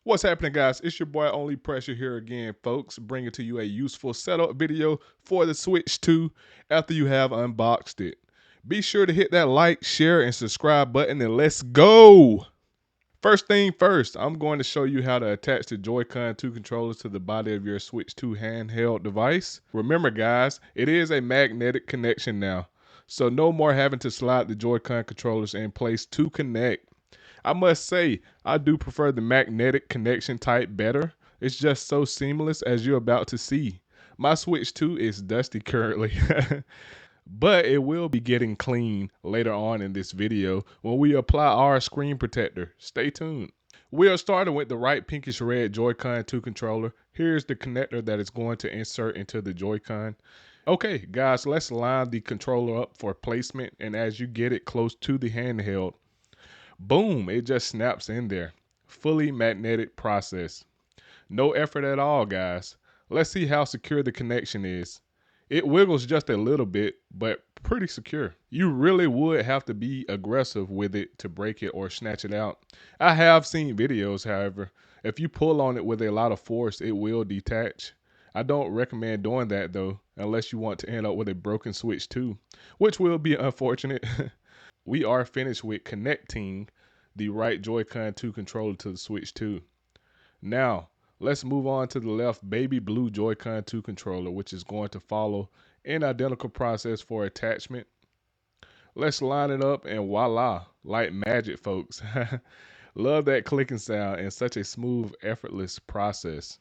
What's happening, guys? It's your boy Only Pressure here again, folks, bringing to you a useful setup video for the Switch 2 after you have unboxed it. Be sure to hit that like, share, and subscribe button, and let's go! First thing first, I'm going to show you how to attach the Joy-Con 2 controllers to the body of your Switch 2 handheld device. Remember, guys, it is a magnetic connection now, so no more having to slide the Joy-Con controllers in place to connect. I must say, I do prefer the magnetic connection type better. It's just so seamless, as you're about to see. My Switch 2 is dusty currently, but it will be getting clean later on in this video when we apply our screen protector. Stay tuned. We are starting with the right pinkish red Joy-Con 2 controller. Here's the connector that is going to insert into the Joy-Con. Okay, guys, let's line the controller up for placement, and as you get it close to the handheld, boom, it just snaps in there. Fully magnetic process. No effort at all, guys. Let's see how secure the connection is. It wiggles just a little bit, but pretty secure. You really would have to be aggressive with it to break it or snatch it out. I have seen videos, however. If you pull on it with a lot of force, it will detach. I don't recommend doing that though, unless you want to end up with a broken Switch 2, which will be unfortunate. We are finished with connecting the right Joy-Con 2 controller to the Switch 2. Now, let's move on to the left baby blue Joy-Con 2 controller, which is going to follow an identical process for attachment. Let's line it up and voila, like magic, folks. Love that clicking sound and such a smooth, effortless process.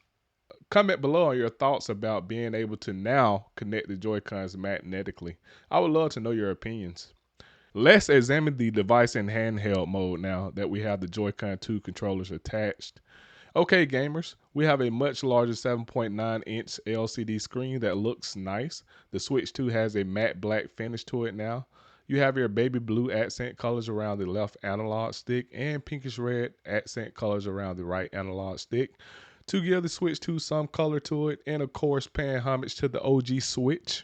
Comment below on your thoughts about being able to now connect the Joy-Cons magnetically. I would love to know your opinions. Let's examine the device in handheld mode now that we have the Joy-Con 2 controllers attached. Okay, gamers, we have a much larger 7.9-inch LCD screen that looks nice. The Switch 2 has a matte black finish to it now. You have your baby blue accent colors around the left analog stick and pinkish red accent colors around the right analog stick to give the Switch 2 some color to it, and of course paying homage to the OG Switch.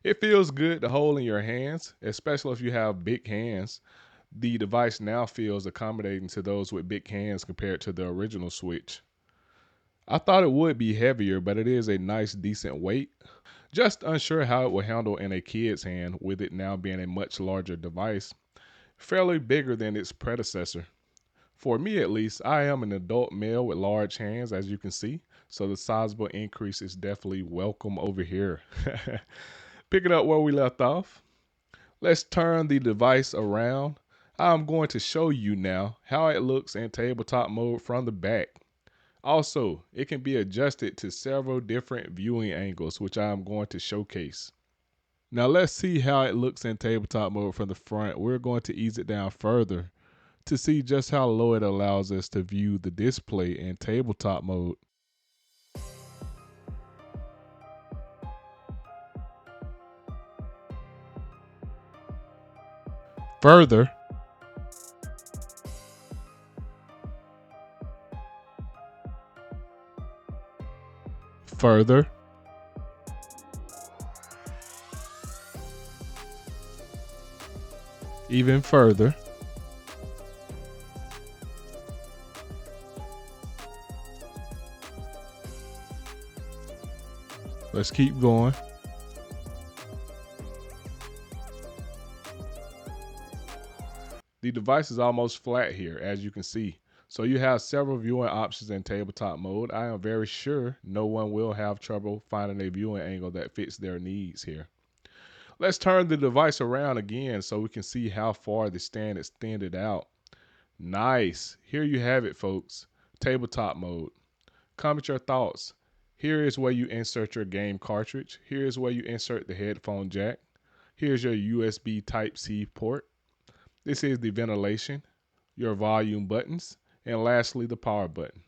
It feels good to hold in your hands, especially if you have big hands. The device now feels accommodating to those with big hands compared to the original Switch. I thought it would be heavier, but it is a nice decent weight. Just unsure how it will handle in a kid's hand, with it now being a much larger device, fairly bigger than its predecessor. For me at least, I am an adult male with large hands, as you can see, so the sizable increase is definitely welcome over here. Picking up where we left off, let's turn the device around. I'm going to show you now how it looks in tabletop mode from the back. Also, it can be adjusted to several different viewing angles, which I am going to showcase. Now let's see how it looks in tabletop mode from the front. We're going to ease it down further to see just how low it allows us to view the display in tabletop mode. Further, further, even further. Let's keep going. The device is almost flat here, as you can see. So you have several viewing options in tabletop mode. I am very sure no one will have trouble finding a viewing angle that fits their needs here. Let's turn the device around again so we can see how far the stand extended out. Nice. Here you have it, folks. Tabletop mode. Comment your thoughts. Here is where you insert your game cartridge. Here is where you insert the headphone jack. Here's your USB Type-C port. This is the ventilation, your volume buttons, and lastly the power button.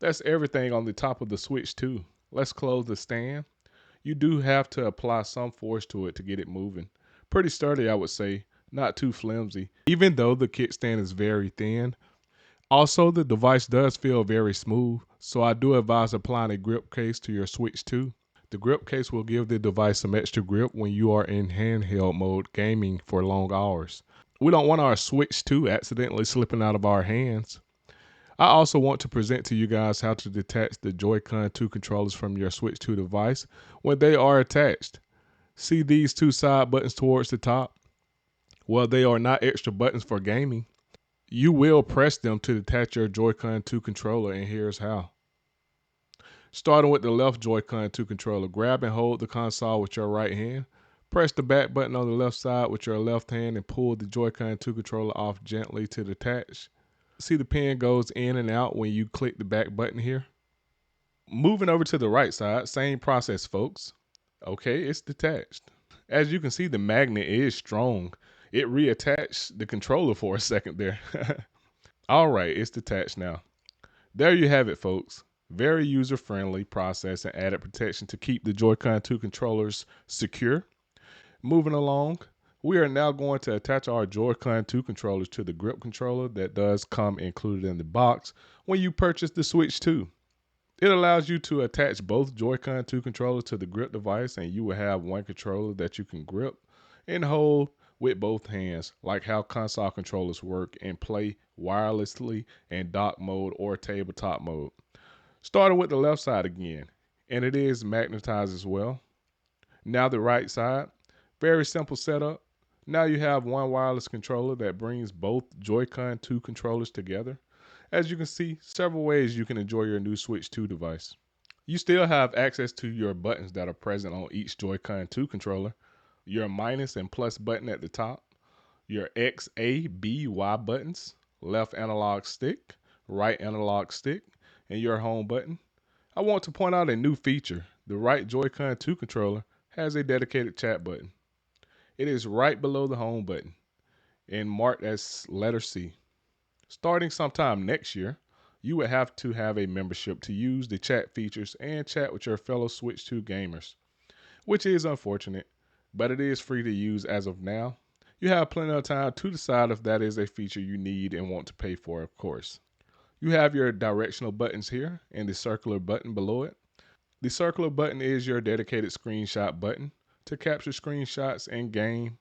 That's everything on the top of the Switch 2. Let's close the stand. You do have to apply some force to it to get it moving. Pretty sturdy, I would say, not too flimsy, even though the kickstand is very thin. Also, the device does feel very smooth, so I do advise applying a grip case to your Switch 2. The grip case will give the device some extra grip when you are in handheld mode gaming for long hours. We don't want our Switch 2 accidentally slipping out of our hands. I also want to present to you guys how to detach the Joy-Con 2 controllers from your Switch 2 device when they are attached. See these two side buttons towards the top? Well, they are not extra buttons for gaming. You will press them to detach your Joy-Con 2 controller, and here's how. Starting with the left Joy-Con 2 controller, grab and hold the console with your right hand. Press the back button on the left side with your left hand and pull the Joy-Con 2 controller off gently to detach. See the pin goes in and out when you click the back button here. Moving over to the right side, same process, folks. Okay, it's detached. As you can see, the magnet is strong. It reattached the controller for a second there. All right, it's detached now. There you have it, folks. Very user-friendly process and added protection to keep the Joy-Con 2 controllers secure. Moving along, we are now going to attach our Joy-Con 2 controllers to the grip controller that does come included in the box when you purchase the Switch 2. It allows you to attach both Joy-Con 2 controllers to the grip device, and you will have one controller that you can grip and hold with both hands, like how console controllers work and play wirelessly in dock mode or tabletop mode. Starting with the left side again, and it is magnetized as well. Now the right side, very simple setup. Now you have one wireless controller that brings both Joy-Con 2 controllers together. As you can see, several ways you can enjoy your new Switch 2 device. You still have access to your buttons that are present on each Joy-Con 2 controller. Your minus and plus button at the top, your X, A, B, Y buttons, left analog stick, right analog stick, and your home button. I want to point out a new feature. The right Joy-Con 2 controller has a dedicated chat button. It is right below the home button and marked as letter C. Starting sometime next year, you would have to have a membership to use the chat features and chat with your fellow Switch 2 gamers, which is unfortunate, but it is free to use as of now. You have plenty of time to decide if that is a feature you need and want to pay for, of course. You have your directional buttons here and the circular button below it. The circular button is your dedicated screenshot button to capture screenshots in game.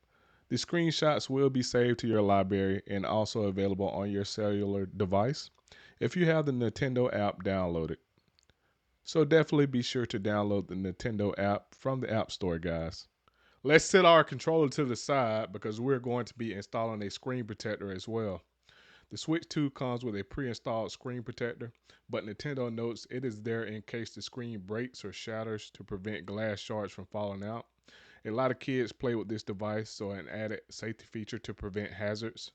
The screenshots will be saved to your library and also available on your cellular device if you have the Nintendo app downloaded. So definitely be sure to download the Nintendo app from the App Store, guys. Let's set our controller to the side because we're going to be installing a screen protector as well. The Switch 2 comes with a pre-installed screen protector, but Nintendo notes it is there in case the screen breaks or shatters to prevent glass shards from falling out. A lot of kids play with this device, so an added safety feature to prevent hazards.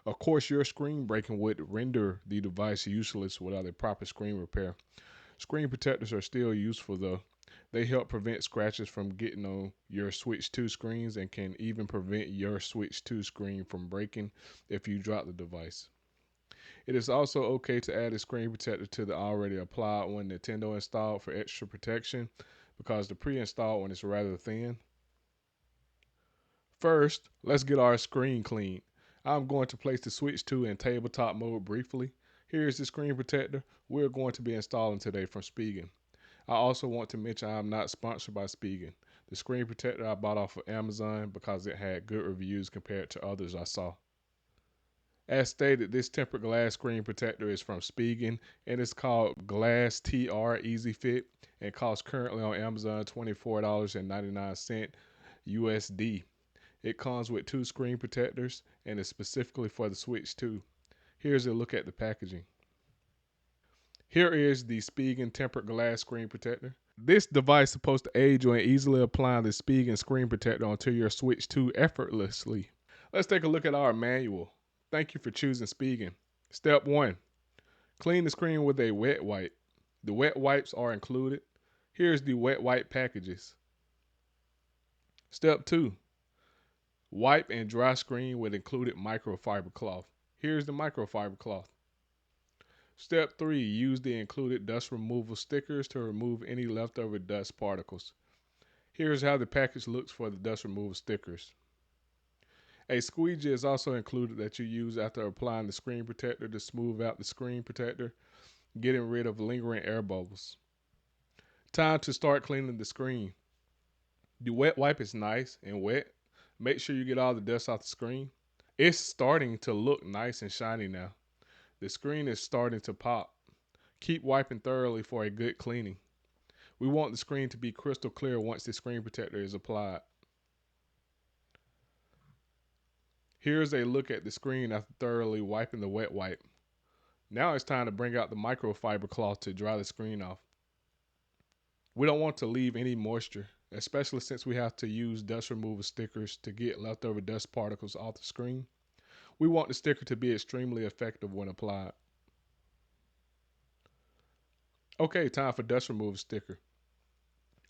Of course, your screen breaking would render the device useless without a proper screen repair. Screen protectors are still useful though. They help prevent scratches from getting on your Switch 2 screens and can even prevent your Switch 2 screen from breaking if you drop the device. It is also okay to add a screen protector to the already applied one Nintendo installed for extra protection because the pre-installed one is rather thin. First, let's get our screen clean. I'm going to place the Switch 2 in tabletop mode briefly. Here is the screen protector we're going to be installing today from Spigen. I also want to mention I am not sponsored by Spigen. The screen protector I bought off of Amazon because it had good reviews compared to others I saw. As stated, this tempered glass screen protector is from Spigen and it's called Glass TR Easy Fit and costs currently on Amazon $24.99 USD. It comes with two screen protectors and is specifically for the Switch 2. Here's a look at the packaging. Here is the Spigen tempered glass screen protector. This device is supposed to aid you in easily applying the Spigen screen protector onto your Switch 2 effortlessly. Let's take a look at our manual. Thank you for choosing Spigen. Step 1. Clean the screen with a wet wipe. The wet wipes are included. Here's the wet wipe packages. Step 2. Wipe and dry screen with included microfiber cloth. Here's the microfiber cloth. Step 3. Use the included dust removal stickers to remove any leftover dust particles. Here's how the package looks for the dust removal stickers. A squeegee is also included that you use after applying the screen protector to smooth out the screen protector, getting rid of lingering air bubbles. Time to start cleaning the screen. The wet wipe is nice and wet. Make sure you get all the dust off the screen. It's starting to look nice and shiny now. The screen is starting to pop. Keep wiping thoroughly for a good cleaning. We want the screen to be crystal clear once the screen protector is applied. Here's a look at the screen after thoroughly wiping the wet wipe. Now it's time to bring out the microfiber cloth to dry the screen off. We don't want to leave any moisture, especially since we have to use dust removal stickers to get leftover dust particles off the screen. We want the sticker to be extremely effective when applied. Okay, time for dust removal sticker.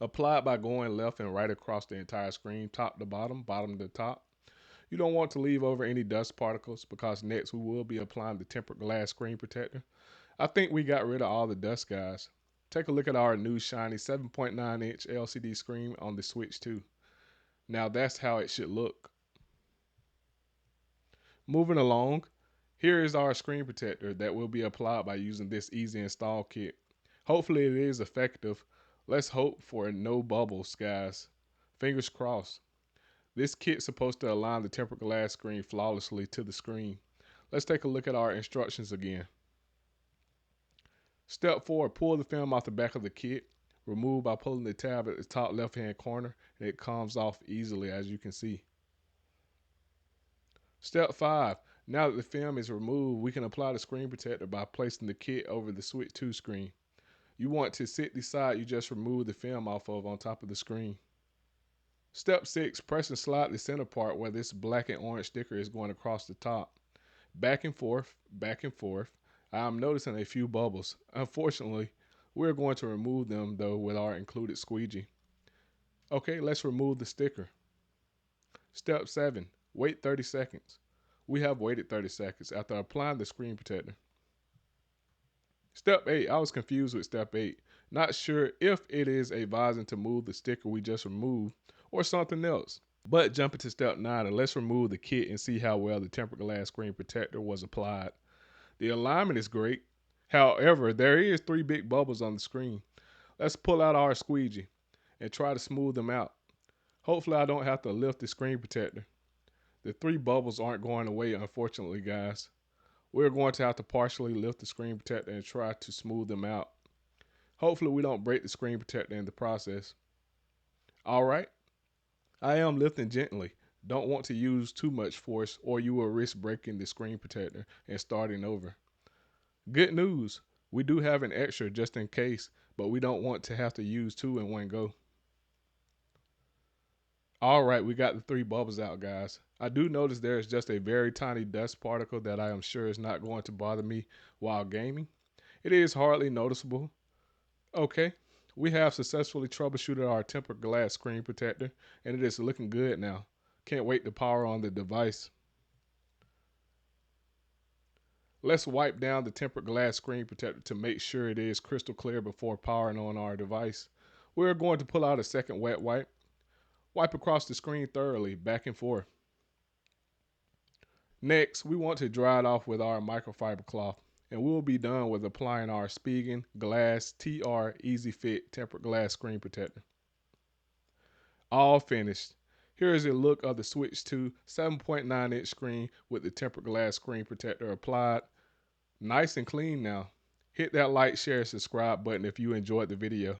Apply it by going left and right across the entire screen, top to bottom, bottom to top. You don't want to leave over any dust particles because next we will be applying the tempered glass screen protector. I think we got rid of all the dust, guys. Take a look at our new shiny 7.9-inch LCD screen on the Switch 2. Now that's how it should look. Moving along, here is our screen protector that will be applied by using this easy install kit. Hopefully it is effective. Let's hope for no bubbles, guys. Fingers crossed. This kit's supposed to align the tempered glass screen flawlessly to the screen. Let's take a look at our instructions again. Step 4, pull the film off the back of the kit. Remove by pulling the tab at the top left hand corner, and it comes off easily, as you can see. Step 5, now that the film is removed, we can apply the screen protector by placing the kit over the Switch 2 screen. You want to sit the side you just removed the film off of on top of the screen. Step 6, press and slide the center part where this black and orange sticker is going across the top. Back and forth, back and forth. I am noticing a few bubbles. Unfortunately, we're going to remove them though with our included squeegee. Okay, let's remove the sticker. Step 7, wait 30 seconds. We have waited 30 seconds after applying the screen protector. Step 8, I was confused with step 8. Not sure if it is advising to move the sticker we just removed or something else. But jumping to step 9 and let's remove the kit and see how well the tempered glass screen protector was applied. The alignment is great. However, there is 3 big bubbles on the screen. Let's pull out our squeegee and try to smooth them out. Hopefully I don't have to lift the screen protector. The 3 bubbles aren't going away, unfortunately, guys. We're going to have to partially lift the screen protector and try to smooth them out. Hopefully we don't break the screen protector in the process. Alright, I am lifting gently. Don't want to use too much force or you will risk breaking the screen protector and starting over. Good news, we do have an extra just in case, but we don't want to have to use 2 in one go. Alright, we got the 3 bubbles out, guys. I do notice there is just a very tiny dust particle that I am sure is not going to bother me while gaming. It is hardly noticeable. Okay, we have successfully troubleshooted our tempered glass screen protector and it is looking good now. Can't wait to power on the device. Let's wipe down the tempered glass screen protector to make sure it is crystal clear before powering on our device. We're going to pull out a second wet wipe. Wipe across the screen thoroughly, back and forth. Next, we want to dry it off with our microfiber cloth, and we'll be done with applying our Spigen Glass TR Easy Fit tempered glass screen protector. All finished. Here is a look of the Switch 2 7.9-inch screen with the tempered glass screen protector applied. Nice and clean now. Hit that like, share, and subscribe button if you enjoyed the video.